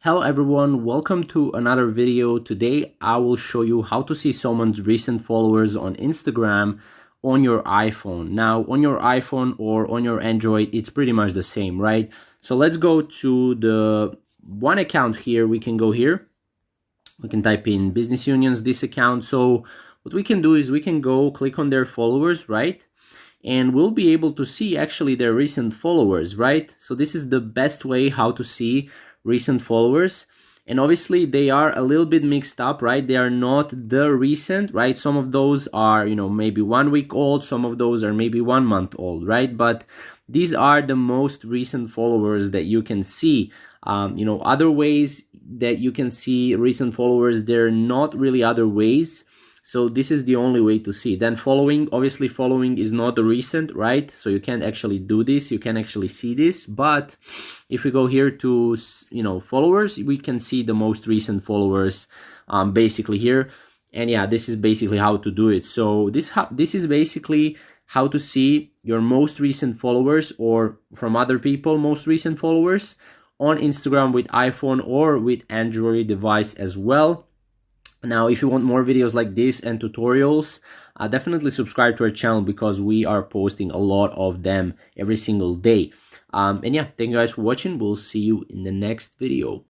Hello everyone, welcome to another video. Today I will show you how to see someone's recent followers on Instagram on your iPhone. Now on your iPhone or on your Android, it's pretty much the same, right? So let's go to the one account here. We can go here. We can type in business unions, this account. So what we can do is we can go click on their followers, right? And we'll be able to see actually their recent followers, right? So this is the best way how to see recent followers. And obviously they are a little bit mixed up, right? They are not the recent, right? Some of those are, maybe 1 week old. Some of those are maybe 1 month old, right? But these are the most recent followers that you can see. Other ways that you can see recent followers, they're not really other ways. So this is the only way to see. Then following, obviously following is not the recent, right? So you can't actually do this. You can actually see this. But if we go here to, followers, we can see the most recent followers basically here. And yeah, this is basically how to do it. So this is basically how to see your most recent followers or from other people, most recent followers on Instagram with iPhone or with Android device as well. Now, if you want more videos like this and tutorials, definitely subscribe to our channel because we are posting a lot of them every single day. And yeah, thank you guys for watching. We'll see you in the next video.